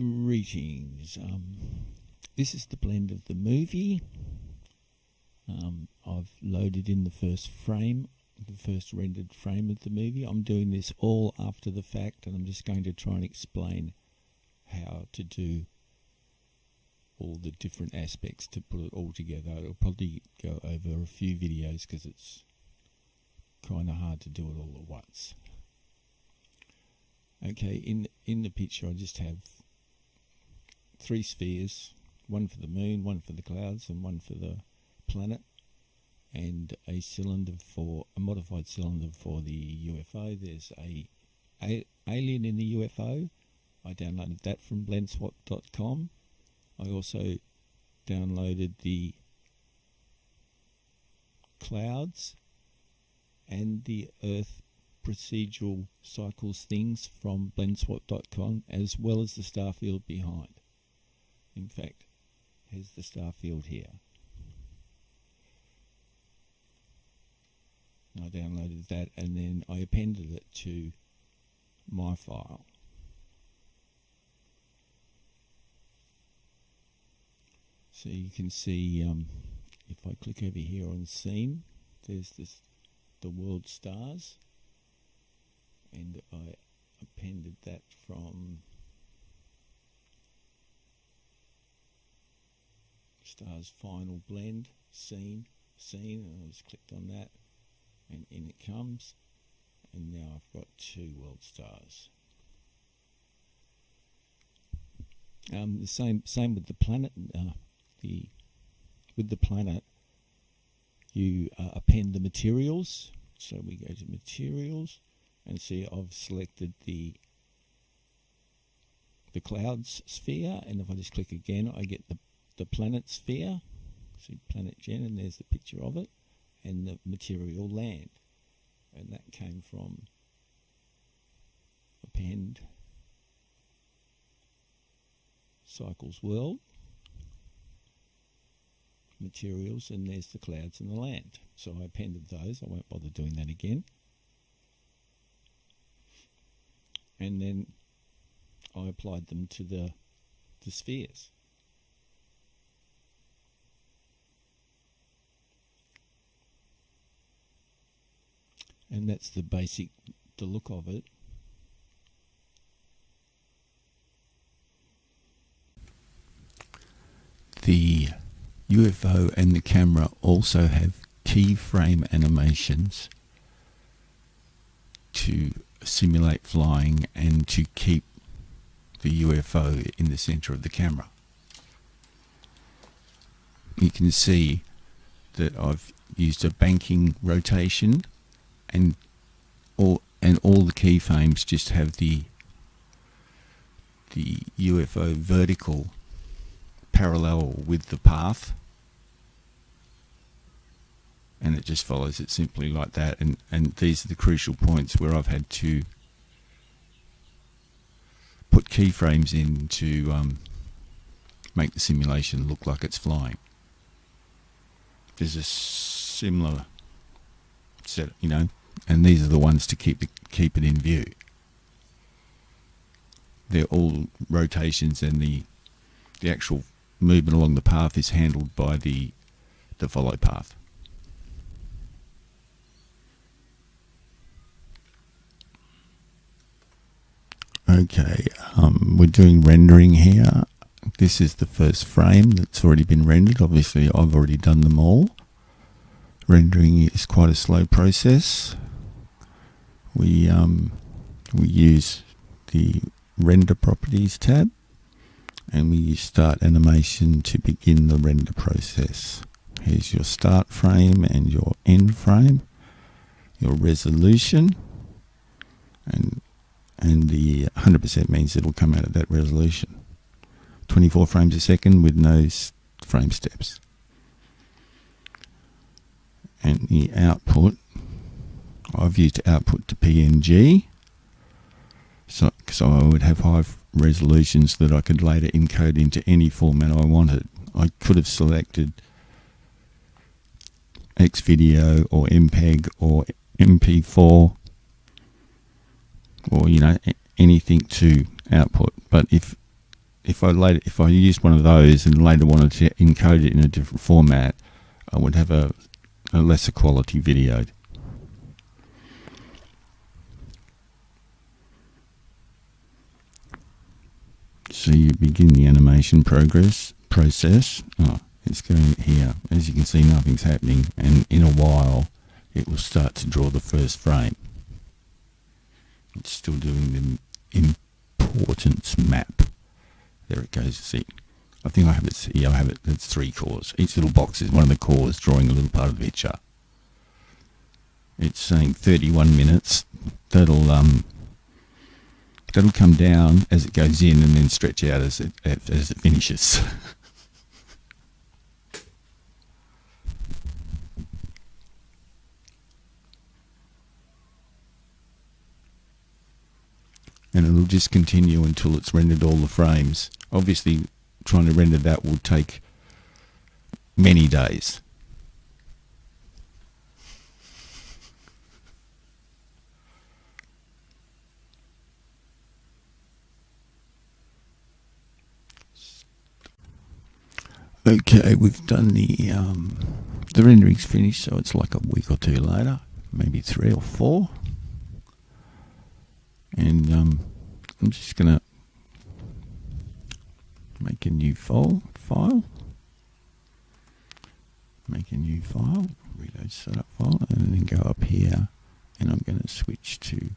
Greetings. This is the blend of the movie. I've loaded in the first frame, the first rendered frame of the movie. I'm doing this all after the fact, and I'm just going to try and explain how to do all the different aspects to put it all together. It'll probably go over a few videos because it's kind of hard to do it all at once. Okay, in the picture I just have 3 spheres, one for the moon, one for the clouds, and one for the planet, and a modified cylinder for the UFO. There's a alien in the UFO. I downloaded that from blendswap.com. I also downloaded the clouds and the Earth procedural cycles things from blendswap.com, as well as the star field behind. In fact, here's the star field here. I downloaded that and then I appended it to my file. So you can see, if I click over here on scene, there's the world stars, and I appended that from stars final blend, scene, and I just clicked on that, and in it comes, and now I've got 2 world stars. The same with the planet. With the planet, you append the materials. So we go to materials, and see I've selected the clouds sphere, and if I just click again, I get the planet sphere. See planet Gen, and there's the picture of it, and the material land, and that came from append cycles world materials, and there's the clouds and the land. So I appended those. I won't bother doing that again. And then I applied them to the spheres. And that's the look of it. The UFO and the camera also have keyframe animations to simulate flying and to keep the UFO in the center of the camera. You can see that I've used a banking rotation, and all the keyframes just have the UFO vertical parallel with the path, and it just follows it simply like that, and these are the crucial points where I've had to put keyframes in to make the simulation look like it's flying. There's a similar set, and these are the ones to keep it in view. They're all rotations, and the actual movement along the path is handled by the follow path. Okay, we're doing rendering here. This is the first frame that's already been rendered. Obviously I've already done them all. Rendering is quite a slow process. We use the render properties tab, and we use start animation to begin the render process. Here's your start frame and your end frame, your resolution, and the 100% means it'll come out at that resolution. 24 frames a second with no frame steps. And the output, I've used output to PNG, so I would have high resolutions that I could later encode into any format I wanted. I could have selected Xvideo or MPEG or MP4 or anything to output, but if if I used one of those and later wanted to encode it in a different format, I would have a lesser quality video. So you begin the animation process. Oh, it's going here. As you can see, nothing's happening, and in a while it will start to draw the first frame. It's still doing the importance map. There it goes. See, I think I have it here. I have it. It's 3 cores. Each little box is one of the cores drawing a little part of the picture. It's saying 31 minutes. That'll come down as it goes in and then stretch out as it finishes. And it'll just continue until it's rendered all the frames. Obviously, trying to render that will take many days. Okay, we've done the rendering's finished, so it's like a week or 2 later, maybe 3 or 4. And I'm just gonna make a new file, make a new file, reload setup file, and then go up here, and I'm going to switch to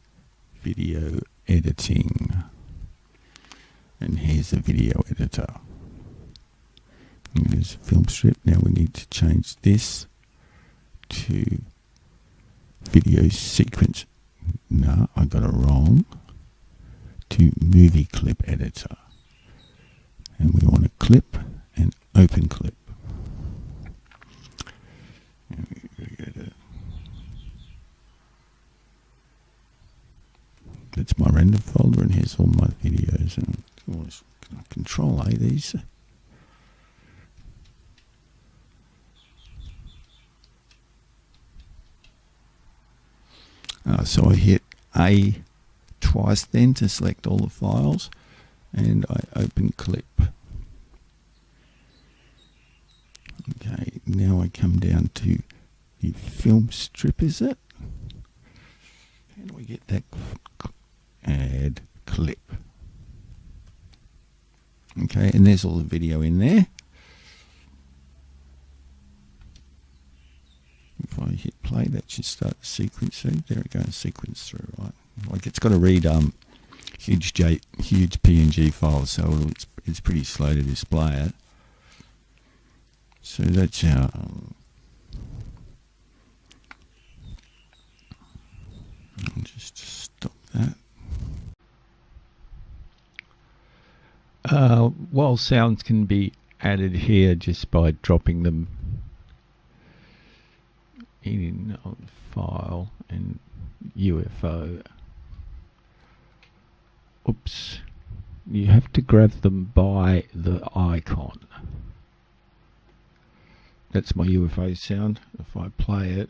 video editing. And here's the video editor. And there's a film strip. Now we need to change this to video sequence. No, I got it wrong. To movie clip editor. And we want to clip and open clip. And we go to, that's my render folder, and here's all my videos. And Control A these. So I hit A twice then to select all the files, and I open clip. Okay, now I come down to the film strip, is it? How do I get that? Add clip. Okay, and there's all the video in there. If I hit play, that should start the sequence through. There it goes, sequence through, right? Like it's got to read huge PNG files, so it's pretty slow to display it. So that's how. I'll just stop that. While sounds can be added here just by dropping them in file and UFO. Oops. You have to grab them by the icon. That's my UFO sound. If I play it.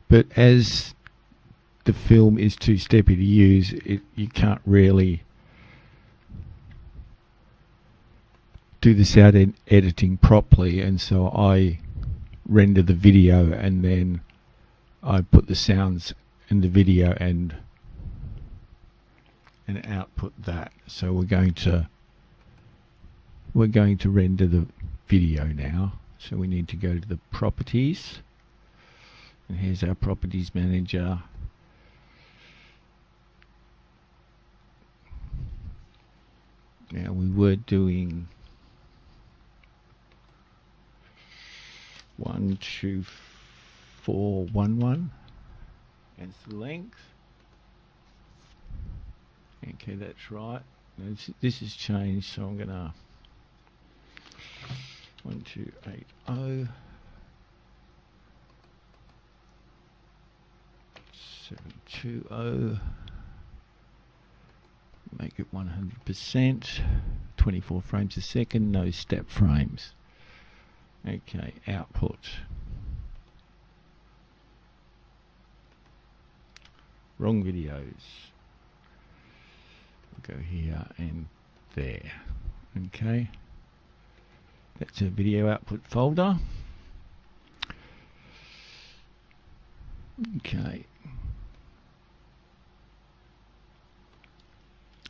But as the film is too steppy to use, you can't really do the sound editing properly, and so I render the video and then I put the sounds in the video and output that. So we're going to render the video now. So we need to go to the properties, and here's our properties manager. Now we were doing 12411. That's the length. Okay, that's right. This has changed, so I'm gonna 1280 720. Make it 100%. 24 frames a second. No step frames. Okay, output. wrong videos. We'll go here and there. Okay, that's a video output folder. Okay,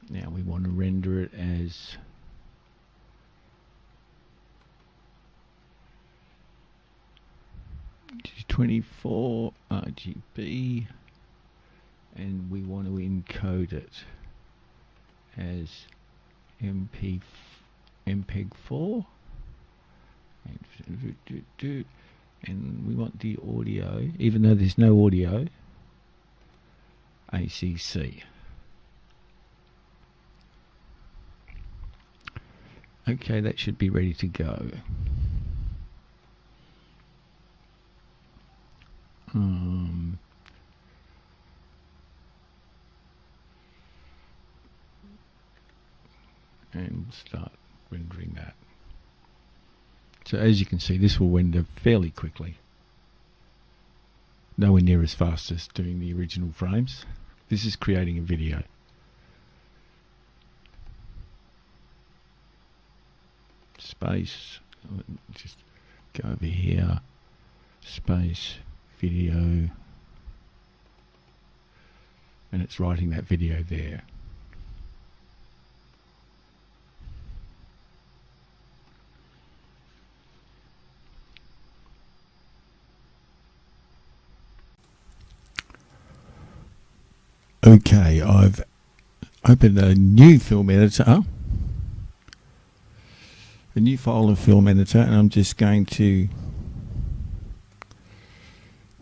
now we want to render it as G24 RGB, and we want to encode it as MPEG-4, and we want the audio, even though there's no audio, ACC. Okay, that should be ready to go. And we'll start rendering that. So as you can see, this will render fairly quickly. Nowhere near as fast as doing the original frames. This is creating a video. Space, just go over here, space, video, and it's writing that video there. Okay, I've opened a new film editor, a new file of film editor, and I'm just going to,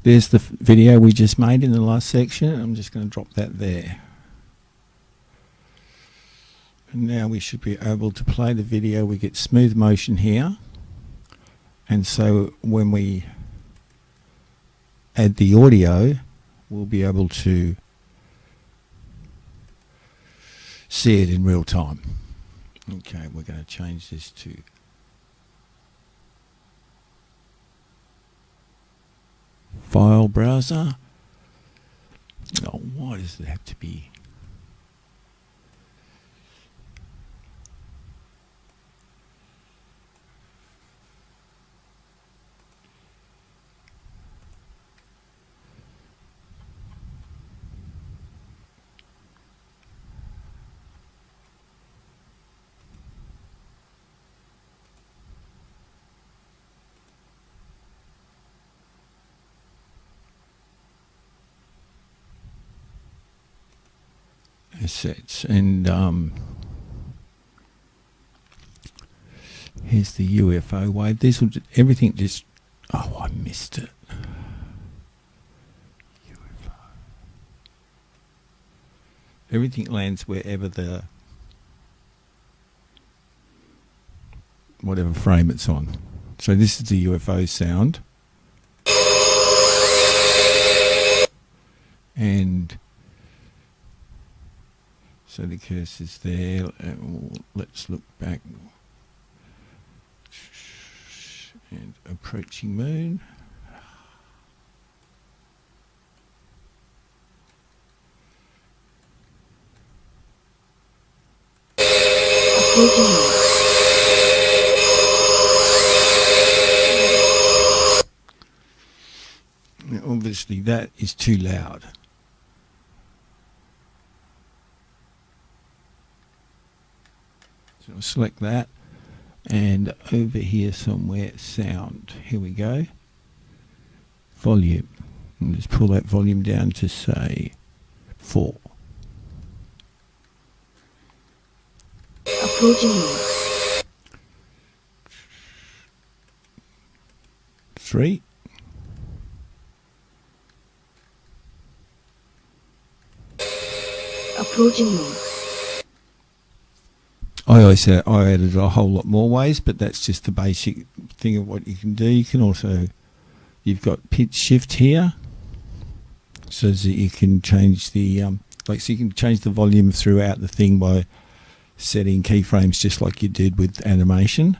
there's the video we just made in the last section, and I'm just going to drop that there. And now we should be able to play the video. We get smooth motion here, and so when we add the audio, we'll be able to see it in real time. Okay, we're going to change this to file browser. Oh, why does it have to be? Assets, and here's the UFO wave. This will everything just, oh, I missed it. UFO. Everything lands wherever the whatever frame it's on. So this is the UFO sound, and so the cursor's there. Let's look back. And approaching moon. Now, obviously that is too loud. So I'll select that, and over here somewhere, sound. Here we go. Volume. And just pull that volume down to say 4. Approaching 3. Approaching moon. I always said I added a whole lot more ways, but that's just the basic thing of what you can do. You can also, you've got pitch shift here, so that you can change the so you can change the volume throughout the thing by setting keyframes just like you did with animation.